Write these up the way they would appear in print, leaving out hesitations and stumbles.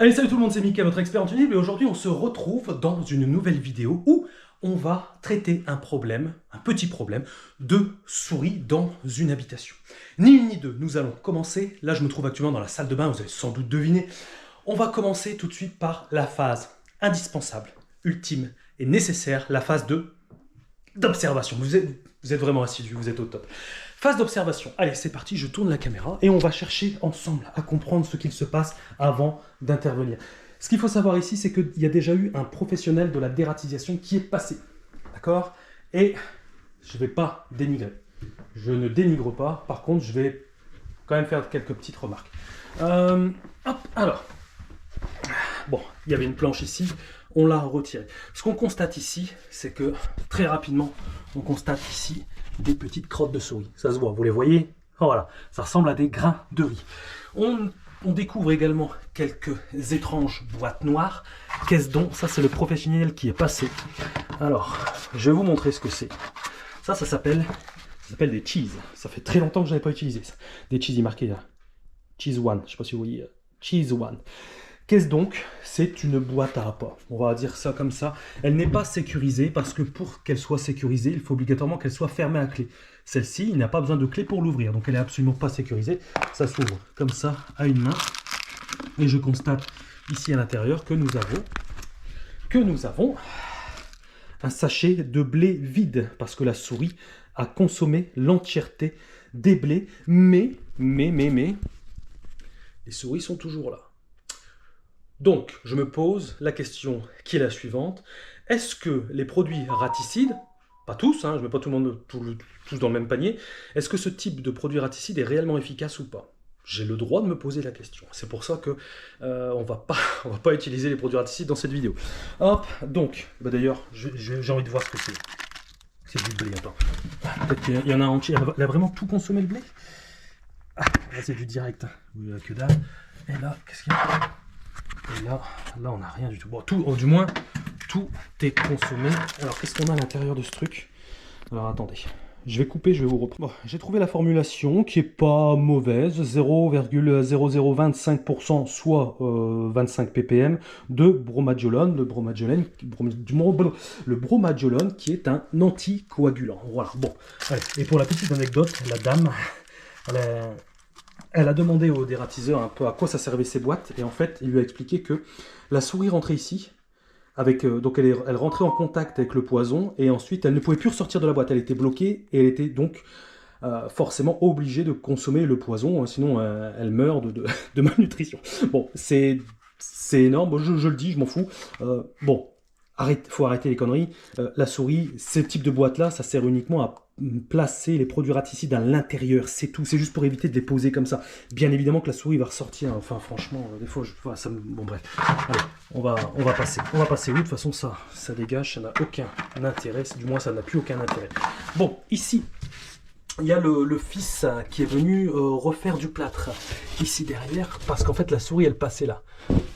Allez, salut tout le monde, c'est Mickaël, votre expert en tuning, et aujourd'hui on se retrouve dans une nouvelle vidéo où on va traiter un problème, un petit problème, de souris dans une habitation. Ni une ni deux, nous allons commencer, là je me trouve actuellement dans la salle de bain, vous avez sans doute deviné, on va commencer tout de suite par la phase indispensable, ultime et nécessaire, la phase d'observation. Vous êtes vraiment assidus, vous êtes au top. Phase d'observation. Allez, c'est parti, je tourne la caméra et on va chercher ensemble à comprendre ce qu'il se passe avant d'intervenir. Ce qu'il faut savoir ici, c'est qu'il y a déjà eu un professionnel de la dératisation qui est passé. D'accord? Et je ne vais pas dénigrer. Je ne dénigre pas. Par contre, je vais quand même faire quelques petites remarques. Alors. Bon, il y avait une planche ici. On l'a retirée. Ce qu'on constate ici, c'est que très rapidement, on constate ici des petites crottes de souris. Ça se voit, vous les voyez? Oh, voilà, ça ressemble à des grains de riz. On découvre également quelques étranges boîtes noires. Qu'est-ce donc? Ça, c'est le professionnel qui est passé. Alors, je vais vous montrer ce que c'est. Ça s'appelle des cheese. Ça fait très longtemps que je n'avais pas utilisé ça. Des cheese, il est marqué là. Cheese One, je ne sais pas si vous voyez. Cheese One. Qu'est-ce donc? C'est une boîte à appât. On va dire ça comme ça. Elle n'est pas sécurisée parce que pour qu'elle soit sécurisée, il faut obligatoirement qu'elle soit fermée à clé. Celle-ci, il n'a pas besoin de clé pour l'ouvrir. Donc elle n'est absolument pas sécurisée. Ça s'ouvre comme ça à une main. Et je constate ici à l'intérieur que nous avons un sachet de blé vide. Parce que la souris a consommé l'entièreté des blés. Mais, les souris sont toujours là. Donc, je me pose la question qui est la suivante. Est-ce que les produits raticides, pas tous, je ne mets pas tout le monde tous dans le même panier, est-ce que ce type de produit raticide est réellement efficace ou pas? J'ai le droit de me poser la question. C'est pour ça que on va pas utiliser les produits raticides dans cette vidéo. Hop, donc, d'ailleurs, j'ai envie de voir ce que c'est. C'est du blé, attends. Peut-être qu'il y en a un entier. Elle a vraiment tout consommé le blé? Ah, là c'est du direct. Oui, que dalle. Et là, qu'est-ce qu'il y a? Et là, on n'a rien du tout. Bon, du moins, tout est consommé. Alors, qu'est-ce qu'on a à l'intérieur de ce truc? Alors, attendez. Je vais couper, je vais vous reprendre. Bon, j'ai trouvé la formulation qui est pas mauvaise. 0,0025%, soit 25 ppm de bromadiolone. Le bromadiolone qui est un anticoagulant. Voilà, bon. Allez. Et pour la petite anecdote, la dame, elle a demandé au dératiseur un peu à quoi ça servait ces boîtes, et en fait, il lui a expliqué que la souris rentrait ici, donc elle rentrait en contact avec le poison, et ensuite elle ne pouvait plus ressortir de la boîte, elle était bloquée, et elle était donc forcément obligée de consommer le poison, sinon elle meurt de malnutrition. Bon, c'est énorme, je le dis, je m'en fous. Bon, faut arrêter les conneries. La souris, ce type de boîte-là, ça sert uniquement à placer les produits raticides à l'intérieur, c'est tout. C'est juste pour éviter de les poser comme ça. Bien évidemment que la souris va ressortir. Enfin, franchement, des fois, bon, bref. Allez, on va passer. On va passer. Oui, de toute façon, ça dégage, ça n'a aucun intérêt. Du moins, ça n'a plus aucun intérêt. Bon, ici, il y a le fils qui est venu refaire du plâtre ici derrière, parce qu'en fait la souris elle passait là.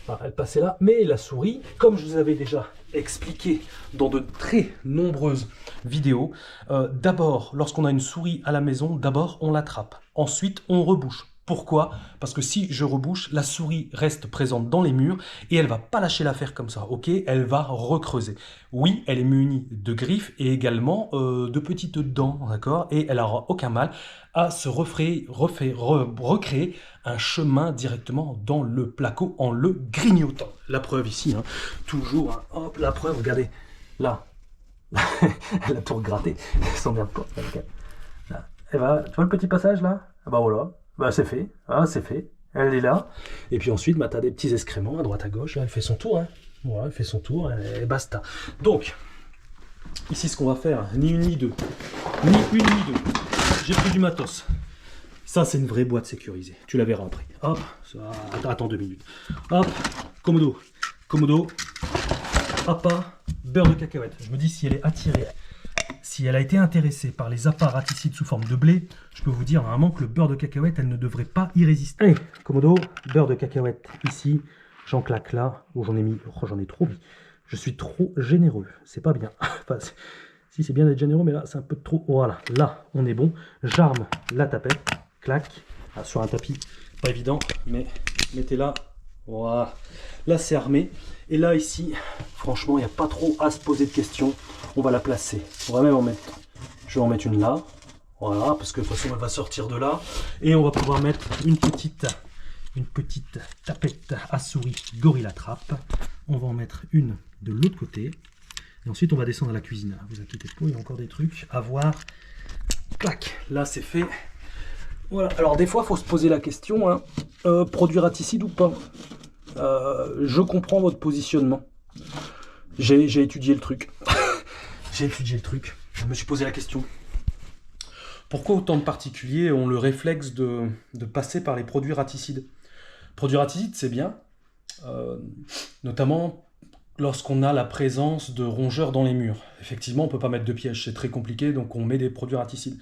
Enfin, elle passait là, mais la souris, comme je vous avais déjà expliqué dans de très nombreuses vidéos, d'abord, lorsqu'on a une souris à la maison, d'abord on l'attrape, ensuite on rebouche. Pourquoi? Parce que si je rebouche, la souris reste présente dans les murs et elle va pas lâcher l'affaire comme ça, ok? Elle va recreuser. Oui, elle est munie de griffes et également de petites dents, d'accord? Et elle n'aura aucun mal à se recréer un chemin directement dans le placo en le grignotant. La preuve ici, toujours, hop, la preuve, regardez, là, elle a tout regratté, elle s'emmerde pas. Là. Et bah, tu vois le petit passage là? Ah bah voilà. Bah c'est fait, c'est fait, elle est là. Et puis ensuite, bah, tu as des petits excréments à droite à gauche, là, elle fait son tour. Voilà, elle fait son tour, et basta. Donc, ici ce qu'on va faire, ni une ni deux. Ni une ni deux. J'ai pris du matos. Ça, c'est une vraie boîte sécurisée. Tu la verras après. Hop, attends 2 minutes. Hop, Komodo, appât, beurre de cacahuète. Je me dis si elle est attirée. Si elle a été intéressée par les appâts raticides sous forme de blé, je peux vous dire normalement que le beurre de cacahuète, elle ne devrait pas y résister. Allez, Komodo, beurre de cacahuète ici, j'en claque là, où j'en ai mis, j'en ai trop mis. Je suis trop généreux, c'est pas bien. Enfin, si c'est bien d'être généreux, mais là c'est un peu trop. Voilà, là on est bon. J'arme la tapette, clac, sur un tapis, pas évident, mais mettez-la Voilà. Là, c'est armé. Et là, ici, franchement, il n'y a pas trop à se poser de questions. On va la placer. On va même en mettre. Je vais en mettre une là. Voilà, parce que de toute façon, elle va sortir de là. Et on va pouvoir mettre une petite tapette à souris Gorilla Trap. On va en mettre une de l'autre côté. Et ensuite, on va descendre à la cuisine. Vous inquiétez pas, il y a encore des trucs à voir. Clac, là, c'est fait. Voilà, alors des fois, il faut se poser la question, hein, produit raticide ou pas. Je comprends votre positionnement. J'ai étudié le truc. J'ai étudié le truc. Je me suis posé la question. Pourquoi autant de particuliers ont le réflexe de passer par les produits raticides? Produits raticides, c'est bien, notamment lorsqu'on a la présence de rongeurs dans les murs. Effectivement, on ne peut pas mettre de pièges, c'est très compliqué, donc on met des produits raticides.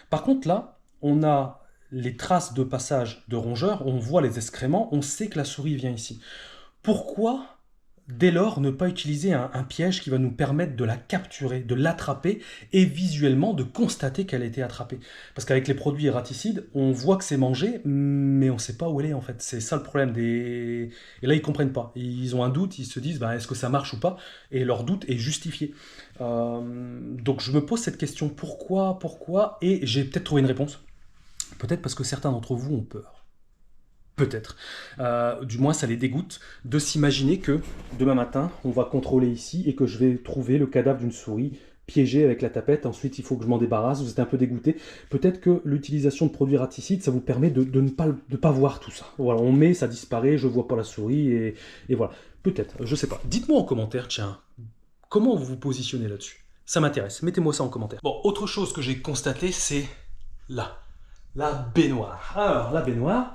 Par contre, là, on a les traces de passage de rongeurs, on voit les excréments, on sait que la souris vient ici. Pourquoi, dès lors, ne pas utiliser un piège qui va nous permettre de la capturer, de l'attraper et visuellement de constater qu'elle a été attrapée? Parce qu'avec les produits raticides, on voit que c'est mangé, mais on ne sait pas où elle est en fait. C'est ça le problème. Et là, ils ne comprennent pas. Ils ont un doute, ils se disent est-ce que ça marche ou pas? Et leur doute est justifié. Donc je me pose cette question, pourquoi? Et j'ai peut-être trouvé une réponse. Peut-être parce que certains d'entre vous ont peur. Peut-être. Du moins, ça les dégoûte de s'imaginer que demain matin, on va contrôler ici et que je vais trouver le cadavre d'une souris piégée avec la tapette. Ensuite, il faut que je m'en débarrasse. Vous êtes un peu dégoûté. Peut-être que l'utilisation de produits raticides, ça vous permet de ne pas voir tout ça. Voilà, on met, ça disparaît, je ne vois pas la souris et voilà. Peut-être, je ne sais pas. Dites-moi en commentaire, tiens, comment vous vous positionnez là-dessus? Ça m'intéresse. Mettez-moi ça en commentaire. Bon, autre chose que j'ai constaté, c'est là. La baignoire. Alors, la baignoire,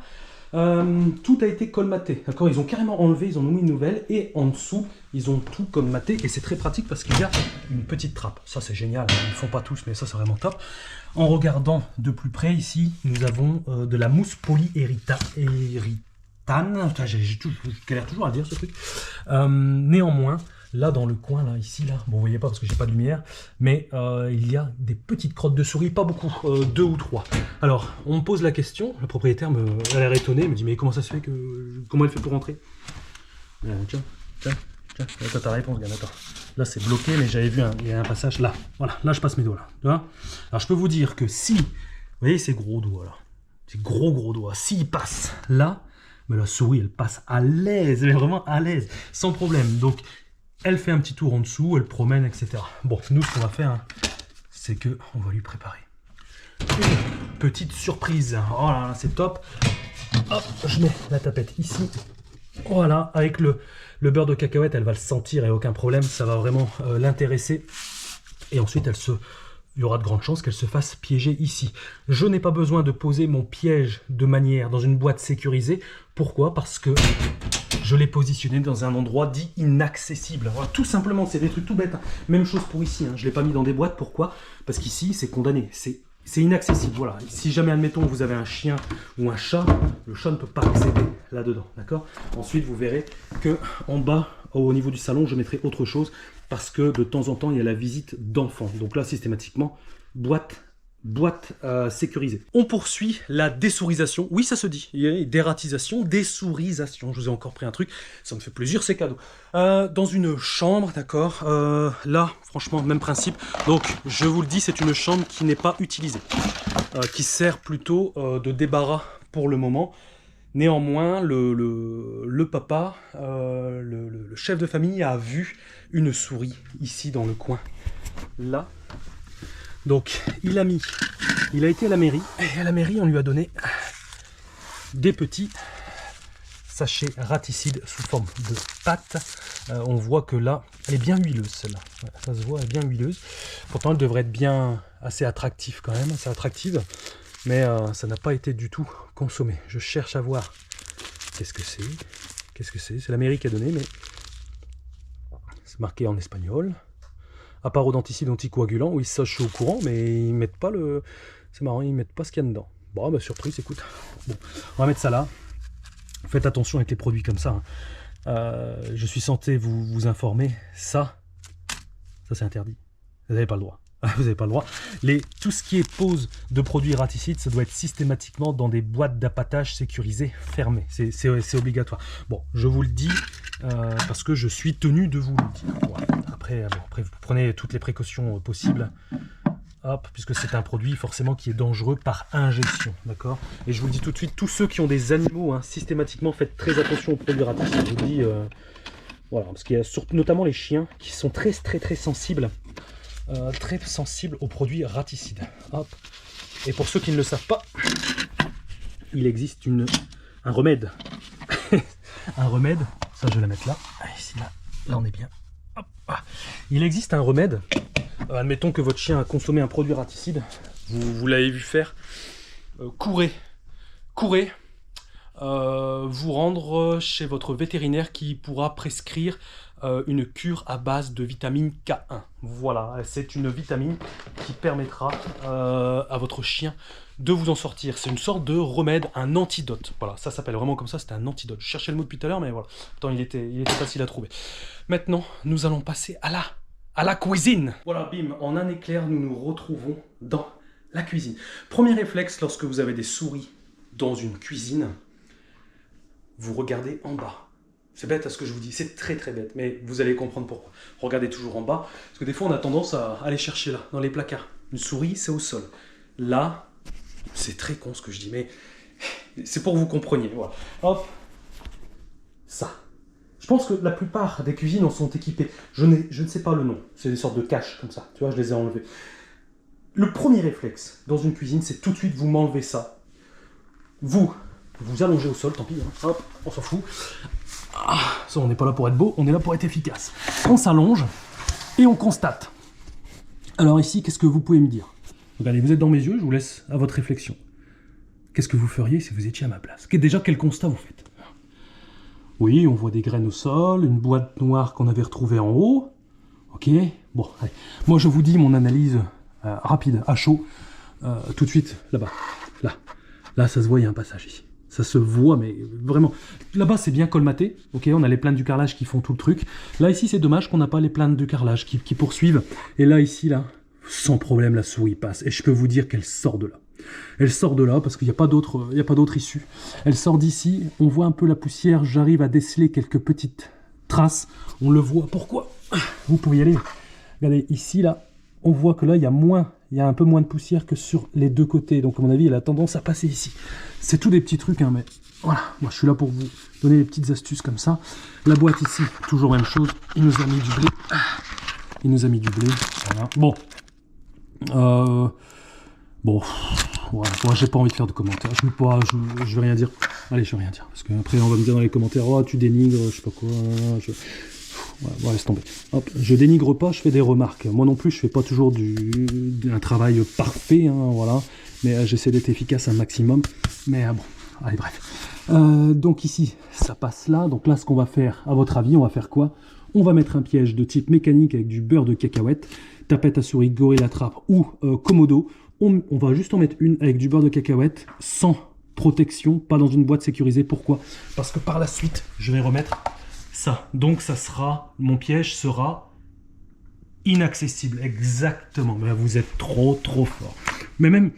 tout a été colmaté. D'accord, ils ont carrément enlevé, ils en ont mis une nouvelle. Et en dessous, ils ont tout colmaté. Et c'est très pratique parce qu'il y a une petite trappe. Ça, c'est génial. Ils ne le font pas tous, mais ça, c'est vraiment top. En regardant de plus près, ici, nous avons de la mousse polyéritane. Je galère toujours à dire ce truc. Néanmoins, là dans le coin, là, ici, là, bon vous voyez pas parce que j'ai pas de lumière, mais il y a des petites crottes de souris, pas beaucoup, 2 ou 3. Alors, on me pose la question, le propriétaire a l'air étonné, me dit mais comment ça se fait comment elle fait pour rentrer? Tiens, attends ta réponse, regarde, attends. Là c'est bloqué, mais j'avais vu, il y a un passage là, voilà, là je passe mes doigts là, tu vois. Alors je peux vous dire que si, vous voyez ces gros doigts là, ces gros doigts, s'ils passent là, mais la souris elle passe à l'aise, elle est vraiment à l'aise, sans problème. Donc elle fait un petit tour en dessous, elle promène, etc. Bon, nous, ce qu'on va faire, hein, c'est que on va lui préparer une petite surprise. Oh là là, c'est top. Hop, je mets la tapette ici. Voilà, avec le beurre de cacahuète, elle va le sentir et aucun problème, ça va vraiment l'intéresser. Et ensuite, il y aura de grandes chances qu'elle se fasse piéger ici. Je n'ai pas besoin de poser mon piège de manière dans une boîte sécurisée. Pourquoi? Parce que je l'ai positionné dans un endroit dit inaccessible. Voilà, tout simplement, c'est des trucs tout bêtes. Hein. Même chose pour ici, hein. Je ne l'ai pas mis dans des boîtes. Pourquoi? Parce qu'ici, c'est condamné. C'est inaccessible. Voilà. Si jamais, admettons, vous avez un chien ou un chat, le chat ne peut pas accéder là-dedans. D'accord? Ensuite, vous verrez que en bas, au niveau du salon, je mettrai autre chose parce que de temps en temps, il y a la visite d'enfants. Donc là, systématiquement, boîte sécurisée. On poursuit la dessourisation. Oui, ça se dit. Il y a dératisation, dessourisation. Je vous ai encore pris un truc. Ça me fait plaisir, c'est cadeau. Dans une chambre, d'accord. Là, franchement, même principe. Donc, je vous le dis, c'est une chambre qui n'est pas utilisée. Qui sert plutôt de débarras pour le moment. Néanmoins, le papa, le chef de famille a vu une souris ici dans le coin. Là. Donc, il a été à la mairie, et à la mairie, on lui a donné des petits sachets raticides sous forme de pâte. On voit que là, elle est bien huileuse, celle-là. Ouais, ça se voit, elle est bien huileuse. Pourtant, elle devrait être bien assez attractive quand même, assez attractive, mais ça n'a pas été du tout consommé. Je cherche à voir qu'est-ce que c'est. C'est la mairie qui a donné, mais c'est marqué en espagnol. Apparodonticide anticoagulant, oui, ça je suis au courant, mais ils mettent pas le... C'est marrant, ils mettent pas ce qu'il y a dedans. Bon, bah surprise, écoute. Bon, on va mettre ça là. Faites attention avec les produits comme ça. Hein. Je suis censé vous informer. Ça c'est interdit. Vous n'avez pas le droit. vous n'avez pas le droit. Tout ce qui est pose de produits raticides, ça doit être systématiquement dans des boîtes d'appâtage sécurisées fermées. C'est obligatoire. Bon, je vous le dis parce que je suis tenu de vous le dire. Voilà. Après, vous prenez toutes les précautions possibles. Hop, puisque c'est un produit forcément qui est dangereux par ingestion, d'accord? Et je vous le dis tout de suite, tous ceux qui ont des animaux, hein, systématiquement faites très attention aux produits raticides. Je vous le dis, voilà, parce qu'il y a surtout, notamment les chiens qui sont très sensibles. Très sensible aux produits raticides. Hop. Et pour ceux qui ne le savent pas, il existe un remède. Un remède, ça je vais la mettre là. Ah, ici, là on est bien. Hop. Ah. Il existe un remède. Admettons que votre chien a consommé un produit raticide. Vous l'avez vu faire. Courez. Vous rendre chez votre vétérinaire qui pourra prescrire une cure à base de vitamine K1. Voilà, c'est une vitamine qui permettra à votre chien de vous en sortir. C'est une sorte de remède, un antidote. Voilà, ça s'appelle vraiment comme ça, c'est un antidote. Je cherchais le mot depuis tout à l'heure, mais voilà. Pourtant, il était facile à trouver. Maintenant, nous allons passer à la cuisine. Voilà, bim, en un éclair, nous nous retrouvons dans la cuisine. Premier réflexe, lorsque vous avez des souris dans une cuisine, vous regardez en bas. C'est bête à ce que je vous dis, c'est très bête, mais vous allez comprendre pourquoi. Regardez toujours en bas, parce que des fois on a tendance à aller chercher là, dans les placards. Une souris, c'est au sol. Là, c'est très con ce que je dis, mais c'est pour que vous compreniez. Voilà. Hop, ça. Je pense que la plupart des cuisines en sont équipées. Je ne sais pas le nom, c'est des sortes de caches comme ça, tu vois, je les ai enlevées. Le premier réflexe dans une cuisine, c'est tout de suite vous m'enlevez ça. Vous allongez au sol, tant pis, hein. Hop, on s'en fout. Ah, ça, on n'est pas là pour être beau, on est là pour être efficace. On s'allonge et on constate. Alors ici, qu'est-ce que vous pouvez me dire? Regardez, vous êtes dans mes yeux, je vous laisse à votre réflexion. Qu'est-ce que vous feriez si vous étiez à ma place? Déjà, quel constat vous faites? Oui, on voit des graines au sol, une boîte noire qu'on avait retrouvée en haut. Ok, bon, allez. Moi je vous dis mon analyse rapide, à chaud, tout de suite, là-bas. Là, ça se voit, il y a un passage ici. Ça se voit, mais vraiment. Là-bas, c'est bien colmaté. Ok, on a les plaintes du carrelage qui font tout le truc. Là, ici, c'est dommage qu'on n'a pas les plaintes du carrelage qui poursuivent. Et là, ici, là, sans problème, la souris passe. Et je peux vous dire qu'elle sort de là. Elle sort de là parce qu'il n'y a pas d'autre issue. Elle sort d'ici. On voit un peu la poussière. J'arrive à déceler quelques petites traces. On le voit. Pourquoi? Vous pouvez y aller. Regardez, ici, là, on voit que là, il y a un peu moins de poussière que sur les deux côtés. Donc, à mon avis, elle a tendance à passer ici. C'est tout des petits trucs, hein, mais voilà. Moi, je suis là pour vous donner des petites astuces comme ça. La boîte ici, toujours même chose. Il nous a mis du blé. Voilà. Bon. Voilà. Moi, j'ai pas envie de faire de commentaires. Je vais rien dire. Allez, je vais rien dire. Parce qu'après, on va me dire dans les commentaires, oh, tu dénigres, je sais pas quoi. Voilà, bon, laisse tomber. Hop, je dénigre pas, je fais des remarques. Moi non plus, je fais pas toujours un travail parfait, hein, voilà. Mais j'essaie d'être efficace un maximum. Mais bon, allez, bref. Donc ici, ça passe là. Donc là, ce qu'on va faire, à votre avis, on va faire quoi? On va mettre un piège de type mécanique avec du beurre de cacahuète, tapette à souris, Gorilla Trap ou Komodo. On va juste en mettre une avec du beurre de cacahuète, sans protection, pas dans une boîte sécurisée. Pourquoi? Parce que par la suite, je vais remettre ça. Donc mon piège sera inaccessible. Exactement. Mais vous êtes trop fort. Mais même,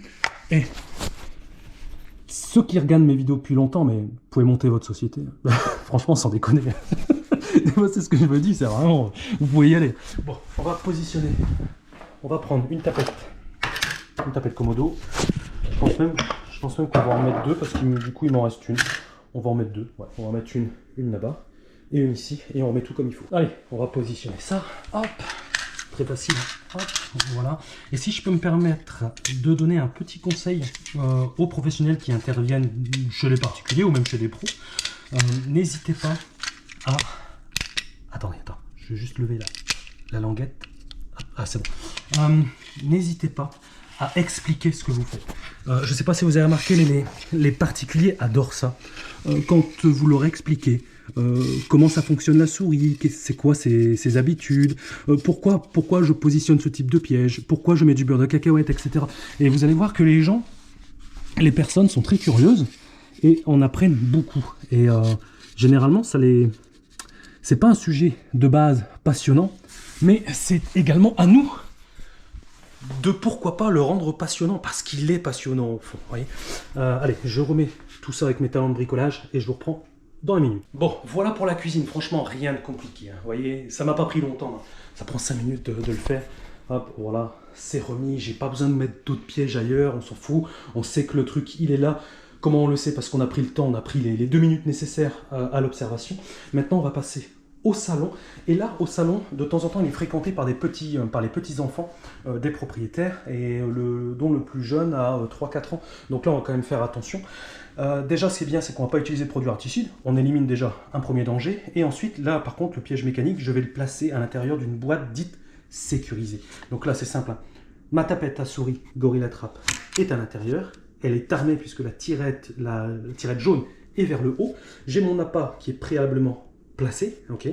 ceux qui regardent mes vidéos depuis longtemps, mais vous pouvez monter votre société. Franchement, sans déconner. Moi, c'est ce que je me dis, c'est vraiment, vous pouvez y aller. Bon, on va positionner. On va prendre une tapette Komodo. Je pense même qu'on va en mettre deux parce que du coup, il m'en reste une. On va en mettre deux. Ouais, on va en mettre une là-bas. Et une ici, et on remet tout comme il faut. Allez, on va positionner ça, hop, très facile, hop, voilà. Et si je peux me permettre de donner un petit conseil aux professionnels qui interviennent chez les particuliers ou même chez les pros, n'hésitez pas à... Attends, je vais juste lever la languette. Ah, c'est bon. N'hésitez pas à expliquer ce que vous faites. Je ne sais pas si vous avez remarqué, mais les particuliers adorent ça. Quand vous leur expliquez comment ça fonctionne la souris, c'est quoi ses habitudes, pourquoi je positionne ce type de piège, pourquoi je mets du beurre de cacahuète, etc. Et vous allez voir que les personnes sont très curieuses et en apprennent beaucoup. Et généralement, c'est pas un sujet de base passionnant, mais c'est également à nous de pourquoi pas le rendre passionnant, parce qu'il est passionnant au fond. Vous voyez. Allez, je remets tout ça avec mes talents de bricolage et je vous reprends dans une minute. Bon, voilà pour la cuisine, franchement rien de compliqué. Hein. Vous voyez, ça m'a pas pris longtemps, hein. Ça prend 5 minutes de le faire. Hop, voilà, c'est remis, j'ai pas besoin de mettre d'autres pièges ailleurs, on s'en fout. On sait que le truc, il est là. Comment on le sait? Parce qu'on a pris le temps, on a pris les 2 minutes nécessaires à l'observation. Maintenant, on va passer au salon. Et là, au salon, de temps en temps, il est fréquenté par les petits-enfants des propriétaires, et dont le plus jeune a 3-4 ans. Donc là, on va quand même faire attention. Déjà, ce qui est bien, c'est qu'on ne va pas utiliser de produits articides. On élimine déjà un premier danger. Et ensuite, là, par contre, le piège mécanique, je vais le placer à l'intérieur d'une boîte dite sécurisée. Donc là, c'est simple. Hein. Ma tapette à souris Gorilla Trap est à l'intérieur. Elle est armée puisque la tirette jaune est vers le haut. J'ai mon appât qui est préalablement placé. Ok,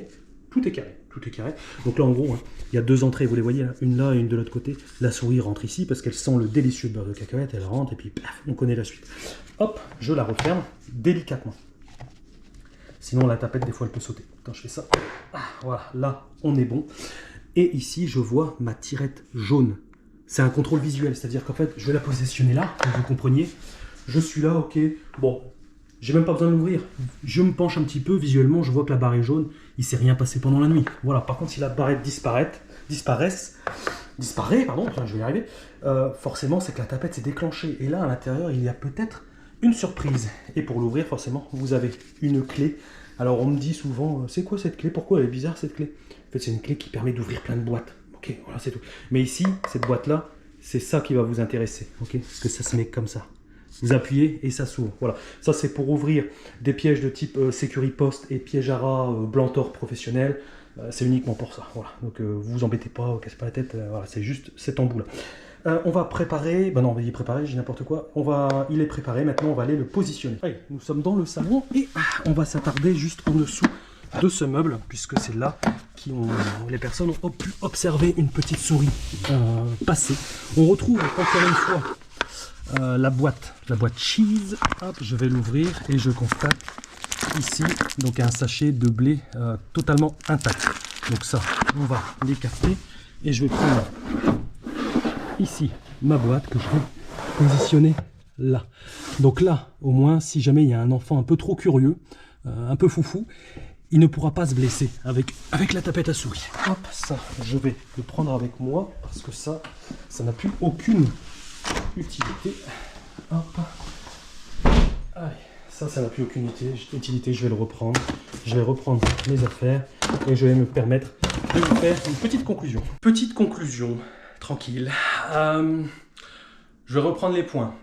tout est carré. Tout est carré. Donc là, en gros, hein, il y a 2 entrées, vous les voyez, hein, une là et une de l'autre côté. La souris rentre ici parce qu'elle sent le délicieux beurre de cacahuète. Elle rentre et puis paf, on connaît la suite. Hop, je la referme délicatement. Sinon, la tapette, des fois, elle peut sauter. Attends, je fais ça. Ah, voilà, là, on est bon. Et ici, je vois ma tirette jaune. C'est un contrôle visuel, c'est-à-dire qu'en fait, je vais la positionner là, pour que vous compreniez. Je suis là, ok. Bon, j'ai même pas besoin de l'ouvrir. Je me penche un petit peu, visuellement, je vois que la barre est jaune. Il s'est rien passé pendant la nuit. Voilà, par contre, si la barrette disparaît, pardon, je vais y arriver, forcément, c'est que la tapette s'est déclenchée. Et là, à l'intérieur, il y a peut-être une surprise. Et pour l'ouvrir, forcément, vous avez une clé. Alors, on me dit souvent, c'est quoi cette clé? Pourquoi elle est bizarre, cette clé? En fait, c'est une clé qui permet d'ouvrir plein de boîtes. Ok, voilà, c'est tout. Mais ici, cette boîte-là, c'est ça qui va vous intéresser. Ok, parce que ça se met comme ça. Vous appuyez et ça s'ouvre. Voilà, ça c'est pour ouvrir des pièges de type Securipost et piège à rat Blantor professionnel. C'est uniquement pour ça. Voilà, donc vous vous embêtez pas, vous cassez pas la tête. Voilà, c'est juste cet embout-là. On va préparer. Ben non, il est préparé, j'ai n'importe quoi. Il est préparé. Maintenant, on va aller le positionner. Allez, nous sommes dans le salon et on va s'attarder juste en dessous de ce meuble, puisque c'est là les personnes ont pu observer une petite souris passer. On retrouve encore une fois la boîte cheese. Hop, je vais l'ouvrir et je constate ici donc un sachet de blé totalement intact. Donc ça, on va l'écarter et je vais prendre ici ma boîte que je vais positionner là. Donc là, au moins, si jamais il y a un enfant un peu trop curieux, un peu foufou, il ne pourra pas se blesser avec la tapette à souris. Hop, ça, je vais le prendre avec moi parce que ça n'a plus aucune utilité. Hop. Allez, ça n'a plus aucune utilité. Je vais le reprendre. Je vais reprendre mes affaires et je vais me permettre de vous faire une petite conclusion. Petite conclusion, tranquille. Je vais reprendre les points.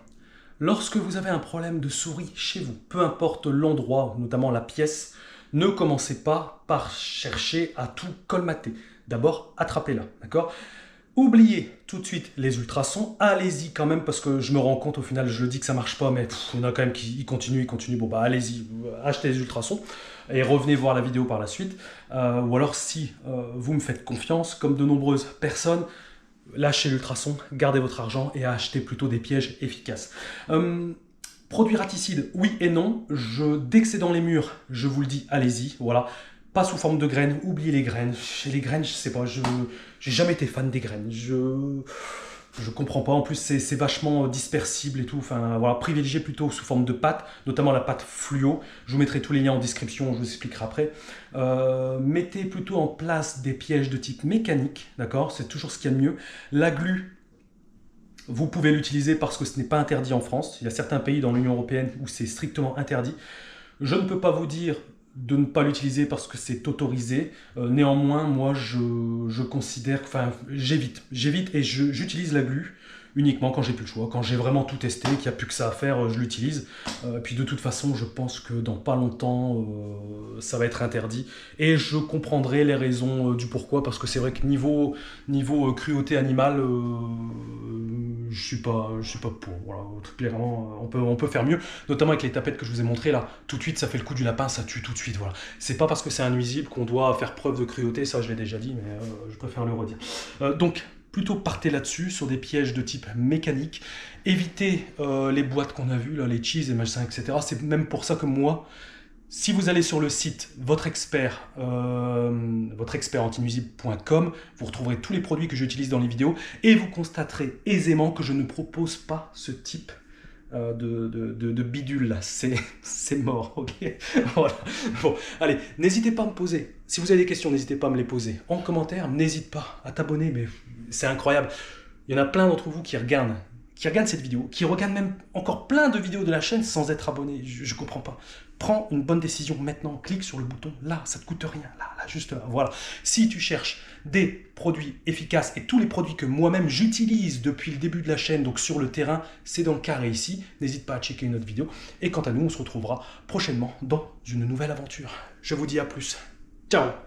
Lorsque vous avez un problème de souris chez vous, peu importe l'endroit, notamment la pièce, ne commencez pas par chercher à tout colmater. D'abord, attrapez-la, d'accord? Oubliez tout de suite les ultrasons, allez-y quand même, parce que je me rends compte au final, je le dis que ça marche pas, mais il y en a quand même qui continuent. Bon bah allez-y, achetez les ultrasons et revenez voir la vidéo par la suite. Ou alors si vous me faites confiance, comme de nombreuses personnes, lâchez l'ultrason, gardez votre argent et achetez plutôt des pièges efficaces. Produits raticides, oui et non. Dès que c'est dans les murs, je vous le dis, allez-y, voilà. Pas sous forme de graines, oubliez les graines. Chez les graines, je sais pas, j'ai jamais été fan des graines. Je comprends pas, en plus c'est vachement dispersible et tout. Enfin voilà, privilégiez plutôt sous forme de pâte, notamment la pâte fluo. Je vous mettrai tous les liens en description, je vous expliquerai après. Mettez plutôt en place des pièges de type mécanique, d'accord? C'est toujours ce qu'il y a de mieux. La glu, vous pouvez l'utiliser parce que ce n'est pas interdit en France. Il y a certains pays dans l'Union européenne où c'est strictement interdit. Je ne peux pas vous dire de ne pas l'utiliser parce que c'est autorisé. Néanmoins, moi, je considère, enfin, j'évite et j'utilise la glu uniquement quand j'ai plus le choix, quand j'ai vraiment tout testé, qu'il n'y a plus que ça à faire, je l'utilise. Puis de toute façon, je pense que dans pas longtemps, ça va être interdit. Et je comprendrai les raisons du pourquoi, parce que c'est vrai que niveau cruauté animale, je suis pas pour. Voilà, clairement, on peut faire mieux, notamment avec les tapettes que je vous ai montrées là. Tout de suite, ça fait le coup du lapin, ça tue tout de suite. Voilà. C'est pas parce que c'est un nuisible qu'on doit faire preuve de cruauté, ça je l'ai déjà dit, mais je préfère le redire. Donc, plutôt partez là-dessus, sur des pièges de type mécanique. Évitez les boîtes qu'on a vues, là, les cheese et machin, etc. C'est même pour ça que moi, Si vous allez sur le site votreexpertantinuisible.com, vous retrouverez tous les produits que j'utilise dans les vidéos et vous constaterez aisément que je ne propose pas ce type de bidule là, c'est mort, ok. Voilà. Bon, allez, n'hésitez pas à me poser, si vous avez des questions, n'hésitez pas à me les poser en commentaire, n'hésite pas à t'abonner, mais c'est incroyable, il y en a plein d'entre vous qui regardent cette vidéo, qui regardent même encore plein de vidéos de la chaîne sans être abonné, je comprends pas. Prends une bonne décision maintenant, clique sur le bouton là, ça te coûte rien, là, juste là, voilà. Si tu cherches des produits efficaces et tous les produits que moi-même j'utilise depuis le début de la chaîne, donc sur le terrain, c'est dans le carré ici, n'hésite pas à checker une autre vidéo. Et quant à nous, on se retrouvera prochainement dans une nouvelle aventure. Je vous dis à plus, ciao.